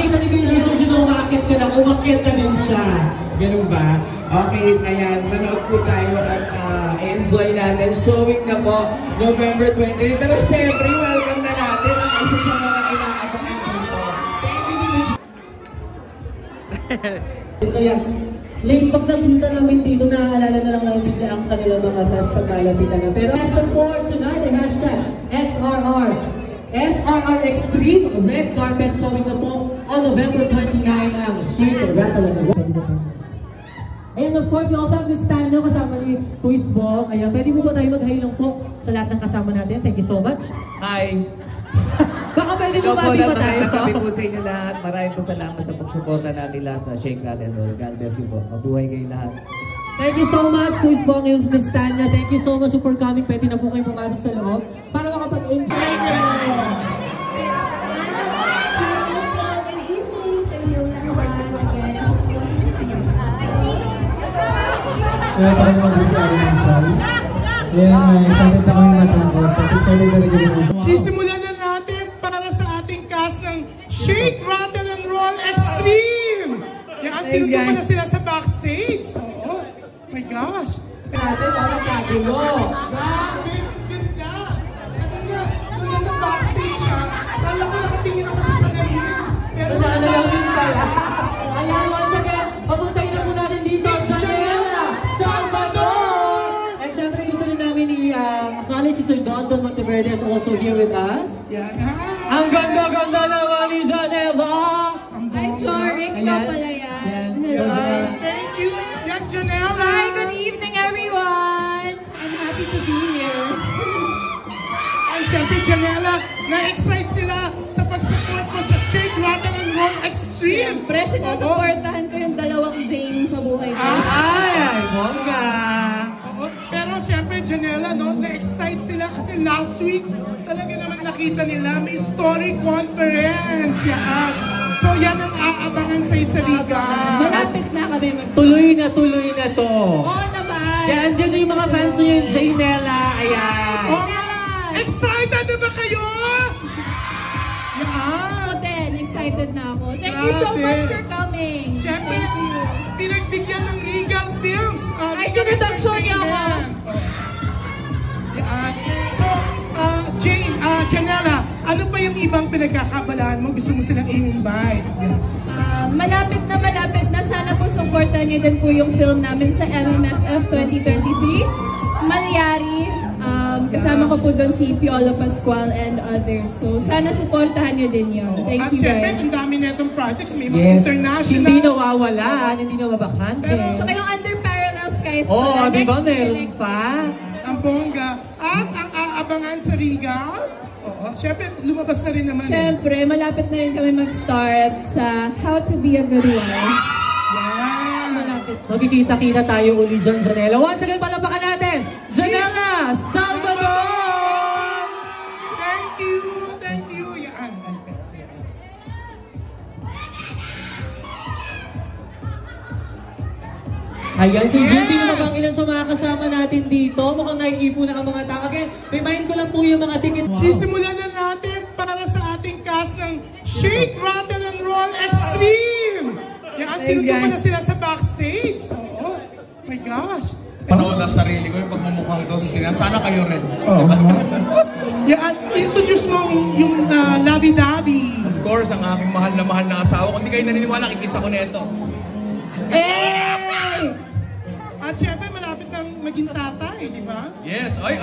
nakita ni Kuya Jesus na umakit ka na, umakit na din siya. Ganun ba? Okay, ayan, manood po tayo at enjoy natin. Showing na po, November 23. Pero syempre, welcome na natin ang isa sa mga inaabangan dito. Kaya, late pag napunta namin dito, naaalala na lang namin bigla ang kanilang mga fest pagkalapitan na. Pero hashtag for tonight, ay hashtag SRR. SRR Extreme Red Carpet showing na po on November 29 ang Shake, Rattle and Roll. And of course, we also have Miss Tanya kasama ni Kuis Bong. Ayan, pwede po ba tayo mag-hi lang po sa lahat ng kasama natin? Thank you so much. Hi! Baka pwede mo ba tayo? Kami po sa inyo lahat. Maraming po salamat sa pagsuporta natin lahat sa Shake, Rattle and Roll. God bless you po. Mabuhay kayo lahat. Thank you so much, Kuis Bong and Miss Tanya. Thank you so much for coming. Pwede na po kayo pumasok sa loob para makapag-enjoy. Kaya pa naman doon sa aking ansal. Ayan, excited na kami matakot. But excited na rin kami. Sisimulan na natin para sa ating cast ng Shake, Rattle and Roll Extreme! Yan, sinundo na sila sa backstage. Oh my gosh! Natin, parang kagulo. Grabe, ganda! Kanina, nung nasa backstage siya, kala ko nakatingin ako sa salamin. Pero Sana lang din pala. Ayan, once again, papuntahin na po natin dito sa Salvador! And syempre gusto rin namin i-acknowledge si Sir Don Monteverde is also here with us. yan ha! Ang ganda-ganda naman ni Janela! Hi, Chorik. Ikaw pala yan. Thank you! Yan, Janela! Hi, good evening, everyone. I'm happy to be here. Ay, siyempre, Janela, na-excite sila sa pag-support mo sa Shake, Rattle and Roll Extreme! Siyempre, sinusuportahan ko yung dalawang Jane sa buhay ko. Ay, bongga! Oo, pero siyempre, Janela, no, na-excite sila kasi last week, talaga naman nakita nila, may story conference yan. So, yan ang aabangan sa'yo sa Riga. Malapit na kami Tuloy na to. Oo naman. Kaya andyan na yung mga fans nyo yung Janela. Ayan. Oo nga. Excited na ba kayo? Yan. Ako din, excited na ako. Thank you so much for coming. Siyempre, Thank you. pinagbigyan ng Regal Films. Ay, tinutag-show niya ako. Yan. So, Jane, Janela, ano pa yung ibang pinagkakabalaan mo? Gusto mo silang i-invite? Malapit na. Sana po supportan niyo din po yung film namin sa MMFF 2023. Malyari. Kasama ko po doon si Piolo Pascual and others. So, sana supportahan niyo din yun. Thank you, siyempre, guys. ang dami na itong projects. May mga international. Hindi nawawalan, hindi nawabakante. Tsaka yung Under Parallel Skies. Di ba meron pa? Ang bongga. At ang aabangan sa Regal. Oo, siyempre, lumabas na rin naman. Siyempre, malapit na rin kami mag-start sa How to be a Good Wife. Yan. Malapit. Magkikita-kita tayo uli dyan, Janela. Once again, palapakan natin, Janela Salvador! Thank you. Thank you. Yan. Ayan, si Jun, sino ba bang ilan sa mga kasama natin dito? Mukhang naiipo na ang mga tao. Again, remind ko lang po yung mga ticket. Sisimulan na natin para sa ating cast ng Shake, Rattle and Roll Extreme! Yan, sinundo na sila sa backstage. Oh my gosh. Panood ang sarili ko yung pagmumukhang ito sa sinan. Sana kayo rin. Yan, introduce mo yung Lavi-Davi. Of course, ang aking mahal na asawa. Kung di kayo naniniwala, kikisa ko nito. At syempre, malapit nang maging tatay, di ba? Yes. Ay.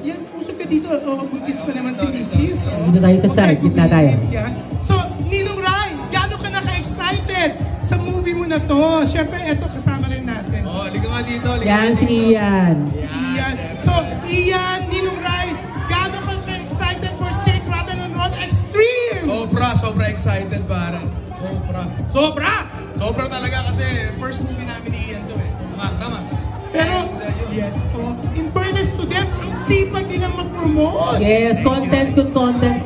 Yan, usog ka dito. Buntis pa naman si Mrs. Dito tayo sa side, gitna tayo. So, Ninong Rai, gaano ka naka-excited sa movie mo na to? Syempre, eto, kasama rin natin. Liga nga dito. Yan, si Ian. Ian. So, Ian, Ninong Rai, gaano ka naka-excited for Shake, Rattle and Roll Extreme? Sobra excited, pare. Sobra talaga kasi first movie namin ni Ian to eh. Tama. Pero, yes, in fairness to them, ang sipag nilang mag-promote. Yes, contents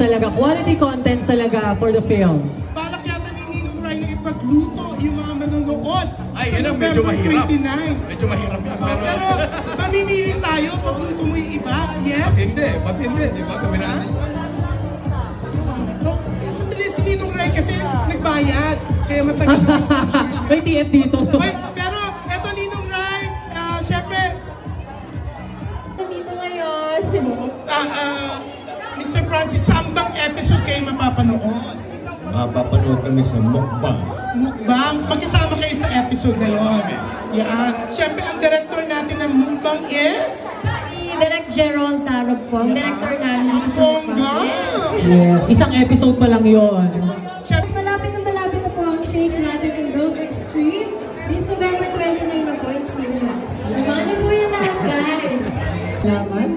talaga. Quality contents talaga for the film. Balak yata ni Ninong Rai na ipagluto yung mga manonood. Ay, yun ang medyo mahirap. 29. Medyo mahirap yan. Pero, mamimili tayo, pagluto mo yung iba. Yes? Pag hindi, di ba? Gawin natin. Sandali si Ninong Rai kasi May TF dito. Wait, pero eto Ninong Rai, syempre, Nandito ngayon. Mr. Francis, saan bang episode kayo mapapanood? Mapapanood kami sa mukbang. Mukbang? Magkasama kayo sa episode na yun. Yan. Syempre, ang director natin ng mukbang is? Si Direk Gerald Tarog po, ang director namin dito sa Bongga! Yes, isang episode pa lang yun. Syempre, Malapit na po ang Shake, Rattle and Roll Extreme. This November 29 na po in cinemas. Abangan niyo po yung lahat, guys. Salamat.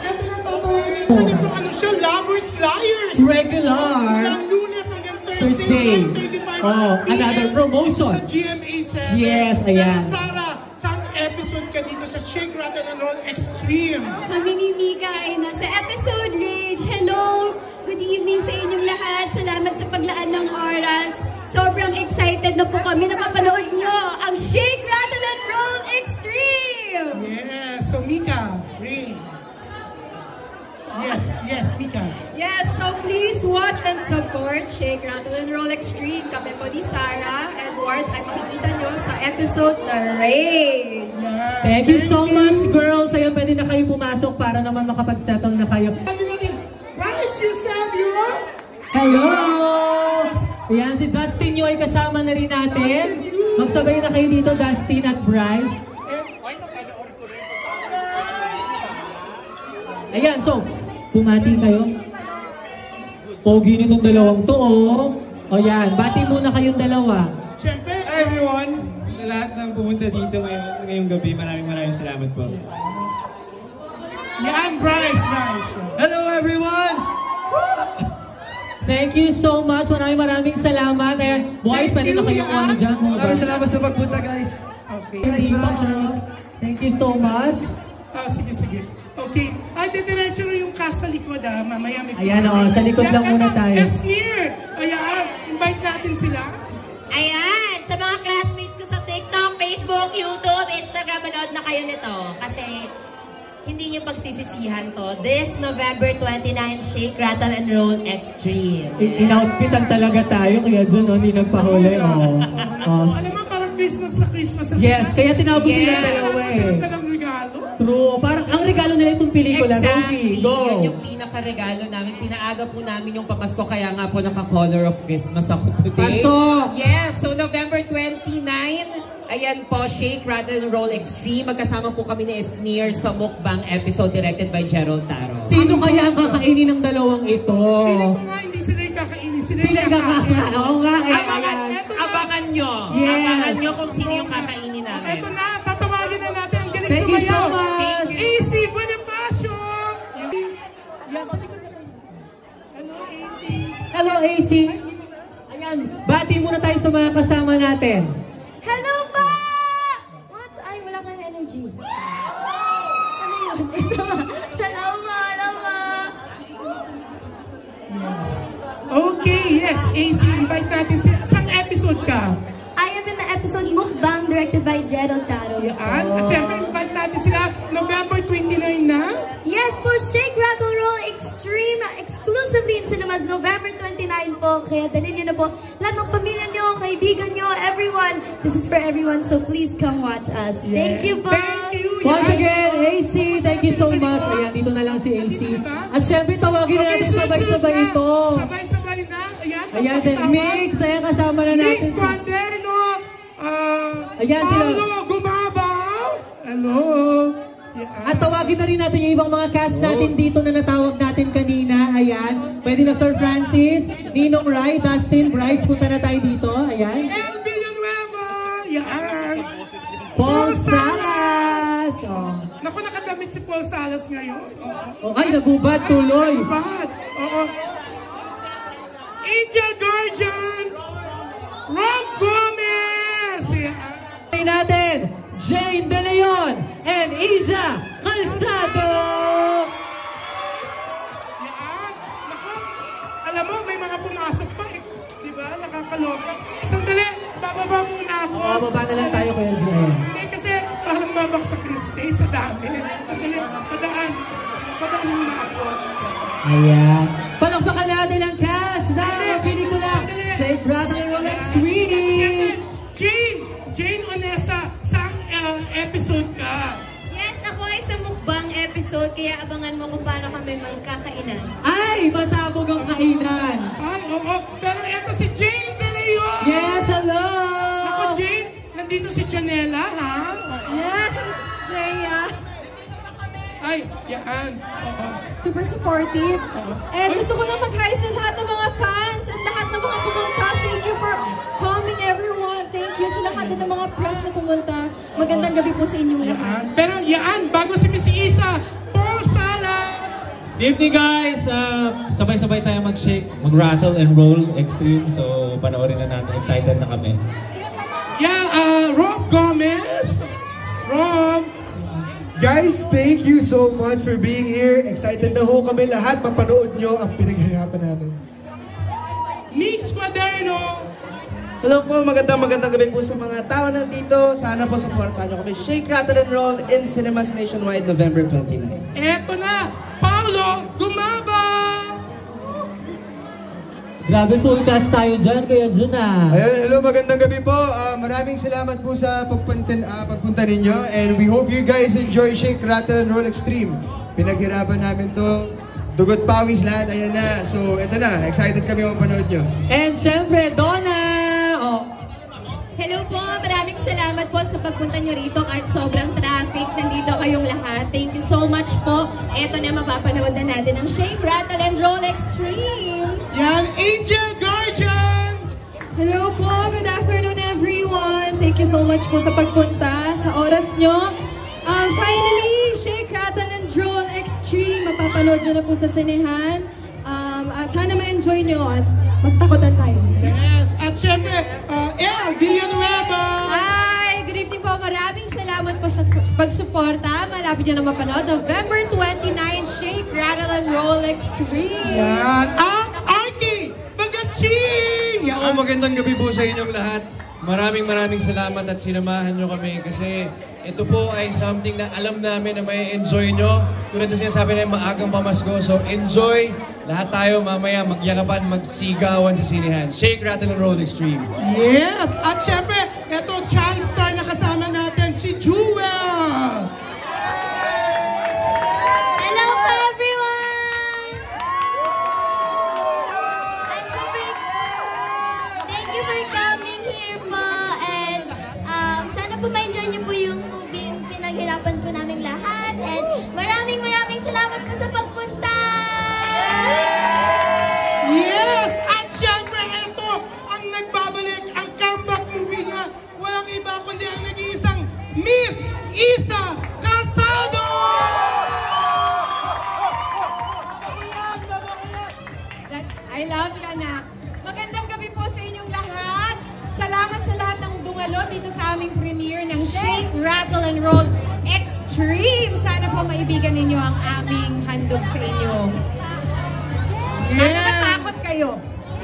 eto na tatawanin ko. Ano siya? Lovers Liars! Regular. From Lunes hanggang Thursday. 10:35 Oh, another promotion. Sa GMA 7. Yes, ayan. Pero Sarah, saan episode ka dito sa Shake, Rattle and Roll Extreme? Kami ni Mika ay nasa episode Rage. Hello! Good evening sa inyong lahat. Salamat sa paglaan ng oras. Sobrang excited na po kami na mapanood nyo ang Shake, Rattle and Roll Extreme! Yes. So, Mika, Ray. Yes, Mika. Yes, so please watch and support Shake, Rattle and Roll Extreme. Kami po ni Sarah Edwards ay makikita nyo sa episode na Rage. Yes. Thank you so much, girls. Ayun, pwede na kayo pumasok para naman makapag-settle na kayo. Bryce Eusebio. Hello! Ayan, si Dustin nyo ay kasama na rin natin. Magsabay na kayo dito, Dustin at Bryce. Ayan, so, pumati kayo. Pogi nitong dalawang to, oh. O yan, bati muna kayong dalawa. Siyempre, Hi everyone! Sa lahat ng pumunta dito ngayong gabi, maraming salamat po. yan, Bryce. Hello everyone! Thank you so much. Maraming salamat. Ayan, boys, pwede na kayong ano dyan. Maraming salamat sa pagpunta guys. Okay. Thank you so much. Sige. Okay. Diretso rin yung cast sa likod, mamaya may... Ayan, sa likod lang muna tayo. Esnir! Ayan, invite natin sila. Ayan, sa mga classmates ko sa TikTok, Facebook, YouTube, Instagram, manood na kayo nito. Kasi hindi nyo pagsisisihan to. This November 29, Shake, Rattle and Roll Extreme. In-outfitan talaga tayo, kaya dyan, hindi nagpahuli. Alam mo, parang Christmas sa Christmas. Yes, kaya tinabot nila dalawa eh. Sarap ka ng regalo. True. Parang ang regalo nila itong pelikula. Exactly. Go! Yun yung pinaka-regalo namin. Pinaaga po namin yung pamasko, kaya nga po naka-color of Christmas ako today. Pasto! Yes, so November 29, ayan po, Shake, Rattle and Roll Extreme. Magkasama po kami ni Esnir sa mukbang episode directed by Gerald Taro. Sino kaya ang kakainin ng dalawang ito? Feeling ko nga, hindi sila yung kakainin. Sila Sila yung kakainin. Oo nga eh. Abangan nyo. Yes. Abangan nyo kung sino yung kakainin namin. Ito na, tatawagin na natin ang galing Thank you so sumayaw. much. AC Bonifacio. Yan, sa likod na kayo. Hello, AC. Hello, AC. Ayan, bati muna tayo sa mga kasama natin. Hello pa! What? Ay, wala kang energy. Ano yun? Hello pa! Okay, yes, AC, invite natin sila. Saan episode ka? I am in the episode Mukbang directed by Gerald Taro. Yan. Siyempre, invite natin sila November 29 na. Yes po, Shake, Rattle, Roll Extreme exclusively in cinemas November 29 po. Kaya dalhin nyo na po lahat ng pamilya nyo, kaibigan nyo, everyone. This is for everyone, so please come watch us. Thank you po. Thank you. Once again, AC, thank you so much. Ayan, dito na lang si AC. At syempre, tawagin na natin sabay-sabay ito. Sabay-sabay na. Ayan, then Mix, ayan, kasama na natin. Mix Quaderno. Ayan sila. Paulo Gumabaw. Hello. At tawagin na rin natin yung ibang mga cast natin dito na natawag natin kanina. Ayan, pwede na Sir Francis, Ninong Rai, Dustin, Bryce, punta na tayo dito. Ayan. El Villanueva. Yan. Paul Salas. Naku, nakadamit si Paul Salas ngayon. Ay, nagubad tuloy. Nagubad. Oo. Angel Guardian. Rob Gomez. Yan. Natin, Jane De Leon and Iza Calzado. Yan. Naku, alam mo, may mga pumasok pa eh. Diba? Nakakaloka. Sandali, bababa muna ako. Bababa na lang tayo, Kuya Jane. Hindi, kasi parang babaksak yung stage sa dami. Sandali, padaan. Padaan muna ako. Ayan. Palakpakan natin ang cast na pelikula Shake, Rattle and Roll Extreme. kaya abangan mo kung paano kami magkakainan. Ay, masabog ang kainan. Ay, oo. Pero eto si Jane De Leon! Yes, hello! Ako, Jane, nandito si Janela, ha? Yes, I'm Jaya. Ay, yan. Oo. Super supportive. And gusto ko lang mag-hi sa lahat ng mga fans at lahat ng mga pumunta. Thank you for coming, everyone. Thank you sa lahat ng mga press na pumunta. Magandang gabi po sa inyong lahat. Pero yan, bago si Miss Isa, Paul Salas! Good evening guys! Sabay-sabay tayo mag-shake, mag-rattle and roll extreme. So panoorin na natin. Excited na kami. Yeah, Rob Gomez! Rob! Guys, thank you so much for being here. Excited na ho kami lahat. Mapanood nyo ang pinaghirapan namin. Mix Quaderno! Hello po, magandang gabi po sa mga tao nandito. Sana po supportahan nyo kami. Shake, Rattle, and Roll in cinemas nationwide, November 29. Eto na, Paolo Gumaba! Grabe, full cast tayo dyan, Kuya Jun ah. Ayun, hello, magandang gabi po. Maraming salamat po sa pagpunta ninyo. And we hope you guys enjoy Shake, Rattle, and Roll Extreme. Pinaghirapan namin to. Dugot pawis lahat, ayan na. So, eto na, excited kami mapanood nyo. And syempre, Donna! Oh. Hello po, maraming salamat po sa pagpunta nyo rito kahit sobrang traffic. Nandito kayong lahat. Thank you so much po. Eto na, mapapanood na natin ang Shake, Rattle, and Roll Extreme. Yan, Angel Guardian! Hello po, good afternoon everyone. Thank you so much po sa pagpunta, sa oras nyo. Finally, Shake, Rattle, and Roll Extreme. Mapapanood nyo na po sa sinehan. Sana ma-enjoy nyo at magtakotan tayo. Yes, at syempre, El Villanueva! Hi! Good evening po. Maraming salamat po sa pagsuporta. Malapit nyo na mapanood. November 29, Shake, Rattle, and Roll Extreme. Yan, at Arky Bagaching! Oo, magandang gabi po sa inyong lahat. Maraming salamat at sinamahan nyo kami kasi ito po ay something na alam namin na may enjoy nyo. Tulad na sinasabi na maagang pamasko. So enjoy. Lahat tayo mamaya magyakapan, magsigawan sa sinihan. Shake, Rattle, and Roll Extreme. Yes! At syempre, ito child star na kasama natin, si Jewel! Hello po everyone! I'm super... Thank you for coming here po. And sana po ma-enjoy niyo po yung movie pinaghirapan po namin lahat. And maraming salamat po sa pagpunta! Yes! At syempre, ito ang nagbabalik, ang comeback movie niya. Walang iba kundi ang nag-iisang Miss Isa Calzado! I love you, anak. Magandang gabi po sa inyong lahat. Salamat sa lahat ng dumalo dito sa aming premiere ng Shake, Rattle, and Roll Extreme. Sana po maibigan ninyo ang aming handog sa inyo. Yes! Sana matakot kayo.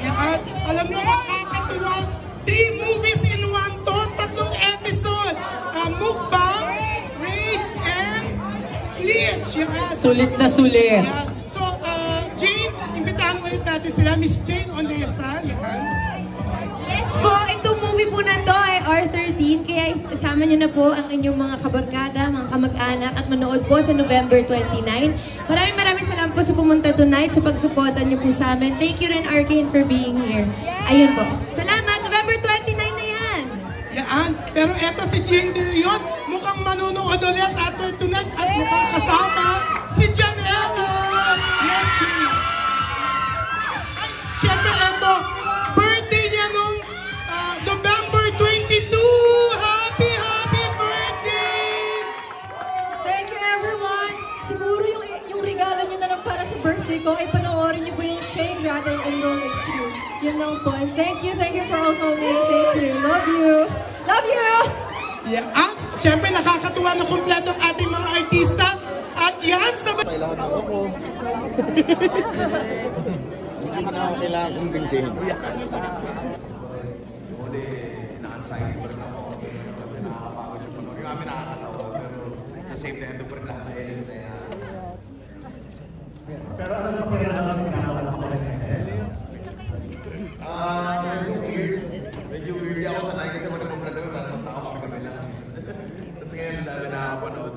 At alam nyo, makakatuwa. 3 movies in 1 to, 3 episode. Mukbang, Raids, and Bleach. Sulit na sulit. Yan. So, Jane, imbitahan ulit natin sila. Miss Jane Ondesa. Yes po, itong movie po na to ay R13, kaya isama niyo na po ang inyong mga kabarkada, mga kamag-anak at manood po sa November 29. Maraming salamat po sa pumunta tonight, sa pagsuporta niyo po sa amin. Thank you rin, Arcane, for being here. Ayun po. Salamat! November 29 na yan! Yan. Pero eto si Jane De Leon, mukhang manunood ulit at tonight at mukhang kasama si Janela! Yes, Jane! Ay, syempre eto, birthday niya nung November 22! Happy birthday! Thank you, everyone! Siguro yung regalo niyo na lang para sa birthday ko ay panoorin niyo po yung Shake, Rattle, and Roll Extreme. Yun lang po. And thank you for all coming. Thank you. Love you! Love you! Yeah. At syempre nakakatuwa na kumpleto ang ating mga artista. At yan sa... Kailangan na ako. Hindi ka na kailangan kumbinsin. Na-anxiety pa rin ako. Kasi nakakapagod yung panood. Yung amin nakakatawa. Pero at the same time, ito pa rin lahat na yun sa Pero ano na po yan ang pinakawala ko rin kasi? Medyo weird ako sanay kasi wala mo pala naman. Mas tao kami lang. Tapos ngayon, dami nakakapanood.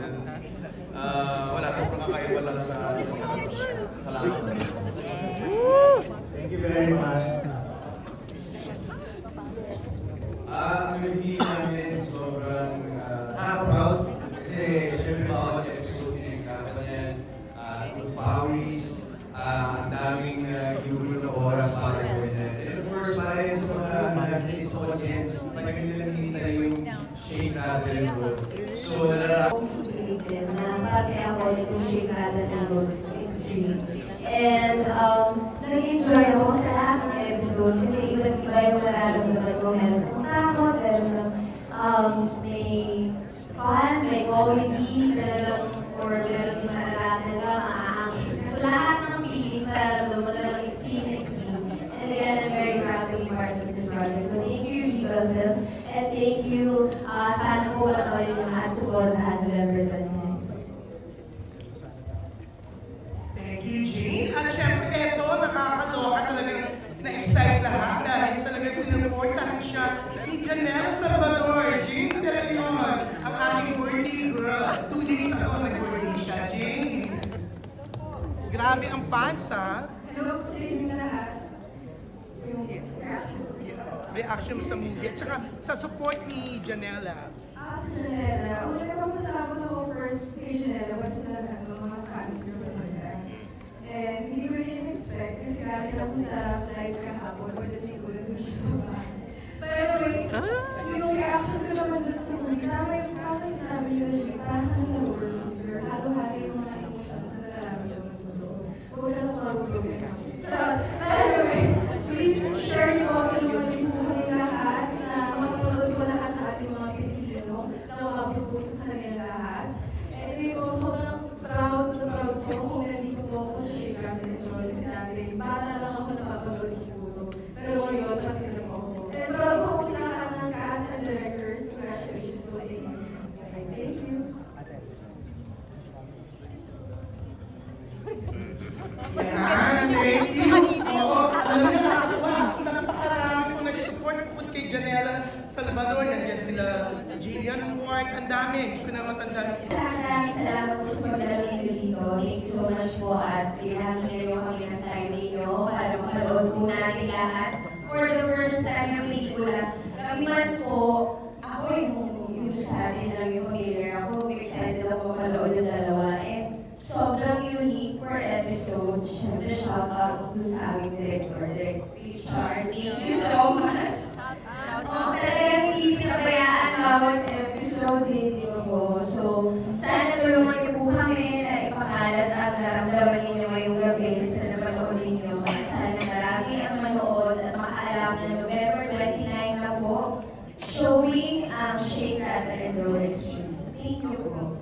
Wala, sobrang kakaiba. lang sa salamat. Thank you very much. Ang review namin sobrang proud kasi syempre bawat episode kinikata niyan, pawis, ang daming ginulo na oras para gawin natin. And of course, para yun sa mga Netflix audience, matagal nila hinintay yung Shake, Rattle and Roll. So, pati ako yung Shake, Rattle and Roll Extreme. And nag-enjoy ako sa lahat ng episode kasi iba't iba yung nararamdaman ko. Meron akong takot, may fun, may comedy, or meron yung nararamdaman ka, maaangis. So lahat ng feelings nararamdaman mo talagang extreme. And again, I'm very proud to be part of this project. So thank you, Riva Films, and thank you, sana po wala kayo yung supportahan November 29. Thank you, Jane. At syempre, ito, nakakaloka talaga na-excite lahat dahil talaga sinuportahan siya ni Janela Salvador. Jane, talaga yun. Ang aking birthday girl. 2 days ago, nag-birthday siya. Jane. Grabe ang fans, ha? Hello sa inyo lahat. Reaction mo sa movie at saka sa support ni Janela. Sa Janela, una na bang salamat ako first kay Janela kasi sa lahat ng mga fans ko. And hindi ko rin expect kasi galing ako sa live kahapon or the siguro ko siya sa bahay. Pero anyway, yung reaction ko naman dun sa movie, tama yung kasi sinabi nyo siya, parang sa world loser, halo-halo yung mga emotions na nararamdaman ko doon. Huwag na ako mag-vlog ka. But anyway, please share nyo ako yung buhay lahat na mapanood ko lahat ng ating mga Pilipino na mapapag sa kanila lahat. And then po, sobrang proud na proud ko kung nandito po ako sa Shake, Rattle and Roll kasi dati, bata lang ako napapanood siguro. Pero ngayon, pati na po ako. And proud ko sa lahat ng cast and directors. Congratulations po sa inyo. Thank you. Yan, thank you. Oo, alam niyo napakarami po nag-support bukod kay Janela Salvador. Nandiyan sila Jillian Ward. Ang dami, hindi ko na matandaan. Salamat po sa pagdala ninyo dito. Thank you so much po at pinahangin niyo kami ng time ninyo para mapanood po natin lahat. For the first time yung pelikula, kami man po, ako yung sa atin lang yung pag-ilir. Ako excited ako mapanood yung dalawa. And sobrang unique per episode. Siyempre, shout out sa aming director, Direk Richard. Thank you so much. Talagang hindi pinabayaan bawat episode din ko. So, sana tulungan niyo po kami na ipakalat at naramdaman ninyo ngayong gabi sa napanood ninyo. Kaya sana marami ang manood at makaalam na November 29 na po, showing ang Shake, Rattle and Roll Extreme. Thank you po.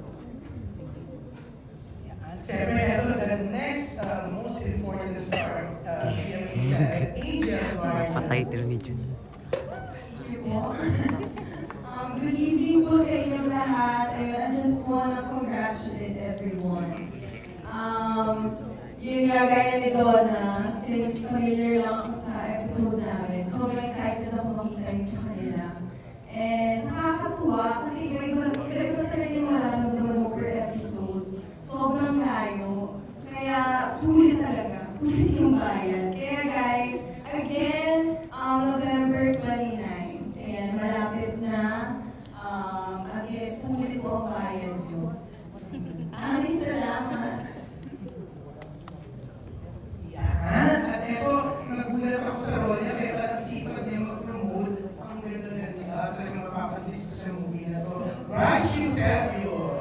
Siyempre, ito, the next most important star, she is Angel Clark. Pa-title ni Jun. Good evening po sa inyong lahat. I just wanna congratulate everyone. Yun nga, gaya ni Donna, since familiar lang ako sa episode namin, sobrang excited ako makita rin sa kanila. And nakakatuwa kasi iba-iba talaga yung mararamdaman mo per episode. Sobrang layo. Kaya sulit talaga. Sulit yung bayan. Kaya guys, again, November 29. Ayan, malapit na. Again, sulit po ang bayan nyo. Maraming salamat. Yan. At ito, nagulat ako sa role niya. Kaya parang sipag niya mag-promote. Ang ganda na niya. Talagang mapapansin sa movie na to. Rashi Sergio.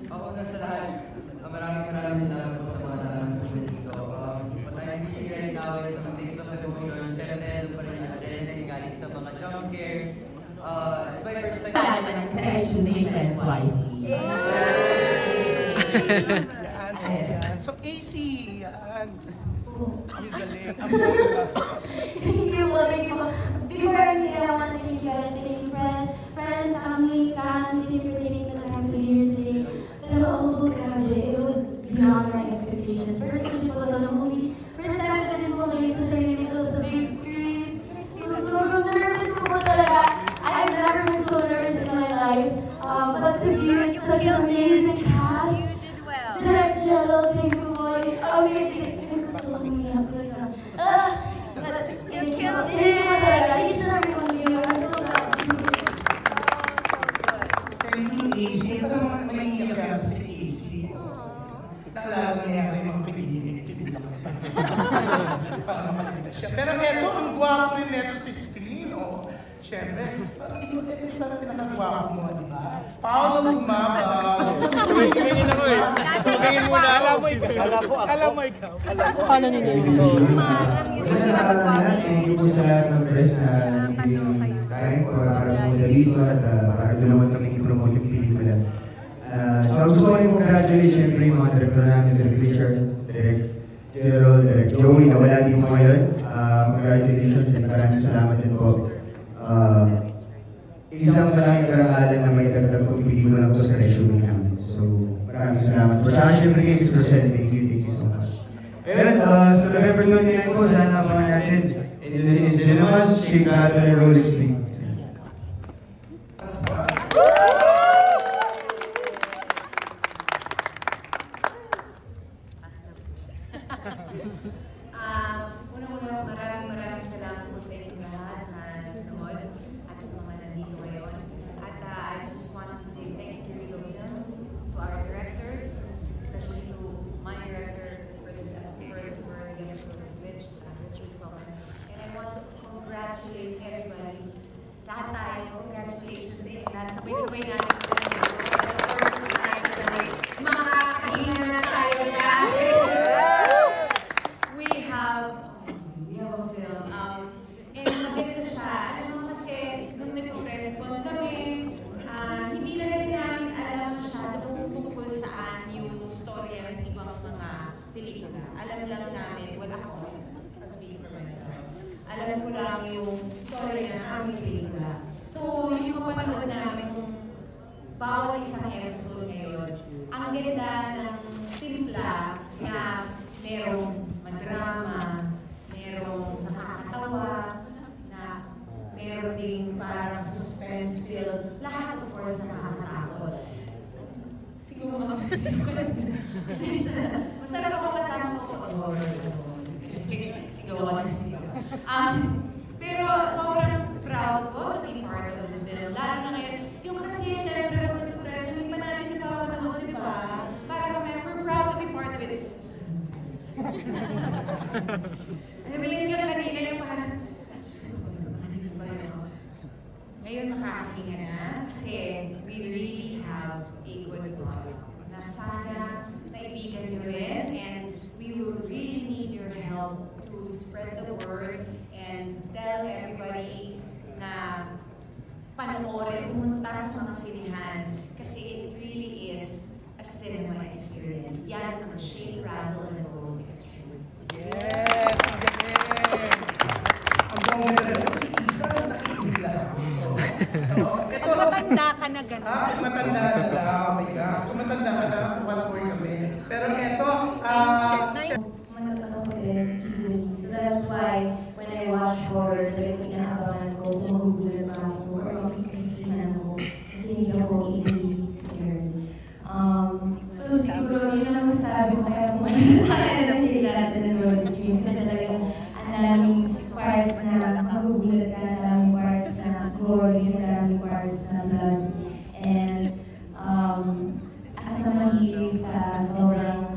Ako na sa lahat, maraming salamat po sa mga nalang po dito. What I'm feeling right now is a mix of emotions. Siyempre, doon pa rin adrenaline galing sa mga jump scares. It's my first time. Sa Tuesday Friends YC. So, AC, yan. Ang galing. Thank you, thank you. Before anything, I want to thank you guys. Thank you, friends, family, fans. Thank you for taking the time to be here today. Pero, oh, grabe, it was beyond my expectations. First time ko lang ng movie. First time ko din po ngayon sa cinema sa big screen. So, sobrang nervous ko po talaga. I thank you po. Amazing. You killed it! Each and every one of you are so lovely. Easy. Ito naman may iiyak si Easy. Naalala niya yung mga pinili. Parang maganda siya. Pero eto, ang gwapo rin neto si screen. Siyempre, parang ito pinakagwapo mo, di ba? Paolo Tumabaw. Tumingin ako eh. Tumingin muna ako. Alam mo ikaw. Paano ninyo? Marang yun ang pinakagwapo. Thank you po sa nag-press na time for araw mo dito at para naman kami i-promote yung pelikula. So gusto ko rin congratulate siyempre yung mga director namin, Direk Richard, Direk Gerald, Direk Joey na wala dito ngayon. Congratulations and maraming salamat din po. Isang malaking karangalan na may dagdag po pelikula po sa resume namin. So maraming salamat po. Saka siyempre kayo si Rosel, thank you so much. And so November 29 po, sana pa natin in cinemas, Shake, Rattle, and Roll Extreme. Unang-una, maraming salamat po sa inyong lahat na nanonood at mga nandito ngayon. At I just want to say thank you to Rilo Films, to our directors, especially to my director for this for the episode of Richard Thomas. And I want to congratulate everybody. Lahat tayo, congratulations sa inyo lahat. Sabay-sabay natin po. Makakahinga na tayo lahat. We have a film. And maganda siya. Alam mo kasi, nung nag-respond kami, hindi na rin namin alam masyado kung tungkol saan yung story ng ibang mga pelikula. Alam lang namin, wala ako, I'll speak for myself. Alam ko lang yung story ng aming pelikula. So, yung mapanood namin kung bawat isang episode ngayon, ang ganda ng timpla na merong madrama, merong nakakatawa, na meron ding parang suspense filled, lahat of course nakakatakot. Siguro masarap ako kasama ko horror. Sigawan ng sigaw. Pero sobrang proud ko to be part of this film. Lalo na ngayon, yung kasi syempre pag nag-press, hindi pa natin napapanood, di ba? Para kami, we're proud to be part of it. Alam mo yun nga kanina yung parang, ngayon makakahinga na kasi we really have a good product na sana naibigan nyo rin, and we will really need your help to spread the word and tell everybody na panoorin, pumunta sa mga sinihan kasi it really is a cinema experience. Yan ang Shake, Rattle, and Roll Extreme. Yes! Ang galing! Ang galing! Si Isa, nakikinig lang. Ito, matanda ka na gano'n. Matanda ka na. Oh my gosh. Kung matanda ka na, one more kami. Pero ito, So that's why when I watch horror, talagang inaabangan ko kung magugulat ba ako or makikitinan ako kasi hindi ako easily scared. So siguro yun ang masasabi ko kaya kung masasaya sa Shake, Rattle, and Roll Extreme kasi talagang ang daming parts na magugulat ka, ang daming parts na gory, ang daming parts na blood. And as a mahilig sa sobrang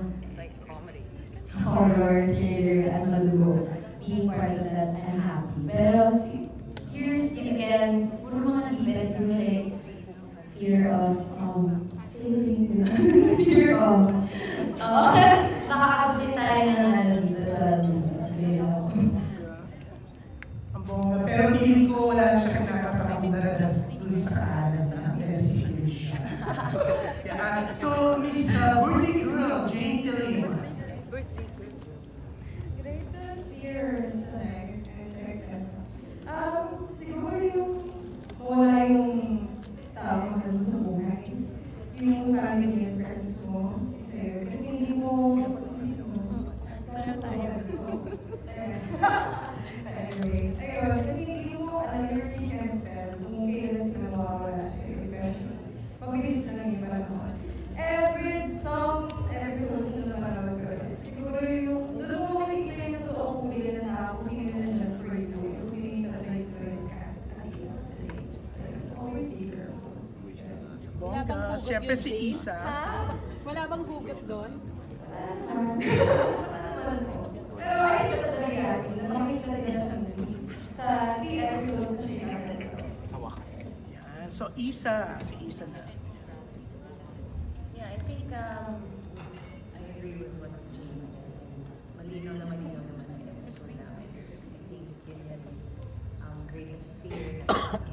horror, thriller, at malugo, being part of that, I'm happy. Pero here's again, puro mga ibes, like fear of nakakabutin tayo ng ano dito. ang bongga. Pero piling ko wala na siya kinakatakutan dun sa kaanan na. Kaya si siya. So, Miss Birthday Girl, Jane Tilley. Greatest fears, siguro yung wala yung tao mahal sa buhay. Yung family and friends mo. Kasi hindi mo wala tayo dito. Anyways, ayun, kasi hindi mo alam yung really can't tell kung kailan sila mawawala sa'yo, especially. Mabilis na lang yung panahon. And with some episodes na naman hugot Siyempre yun, si Jay? Isa. Ha? Wala bang hugot doon? Pero ay ito sa nangyari, nakakita nila sa kami. Sa 3 episodes na siya. Yan. So, Isa. Si Isa na. Yeah, I think I agree with what Jane said. Malinaw naman sa episode namin. I think yun yung greatest fear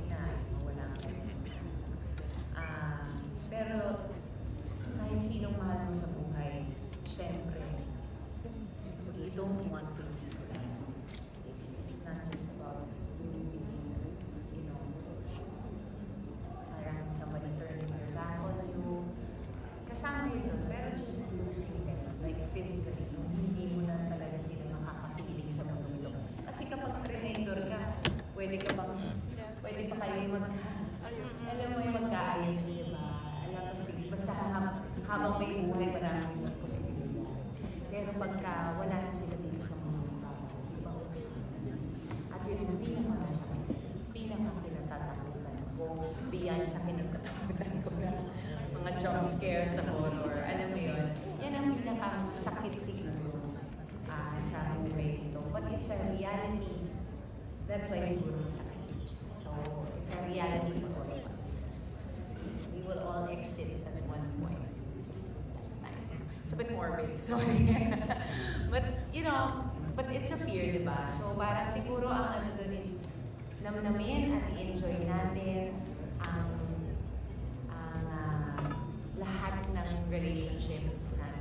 na mawala ka. Pero kahit sinong mahal mo sa buhay, syempre, you don't want to lose them. It's not just about you being, you know, parang somebody turning their back on you. Kasama yun nun, pero just losing them, like physically, hindi mo na talaga sila makakapiling sa mundo. Kasi kapag predator ka, pwede pa kayo alam mo yung magkaayos, diba? A lot of things. Basta habang may buhay, maraming posibilidad. Pero pagka wala na sila dito sa mundo, ibang usapan. At yun yung pinaka-kinatatakutan ko, beyond sa kinatatakutan ko na mga jump scares sa horror. Alam mo yun? Yan ang pinaka-sakit siguro sa buhay dito. But it's a reality. That's why siguro masakit. So, it's a reality for all of us. We will all exit at one point in this lifetime. It's a bit morbid, sorry. But, you know, but it's a fear, diba? So, parang siguro ang ano dun is namnamin at i-enjoy natin ang lahat ng relationships natin.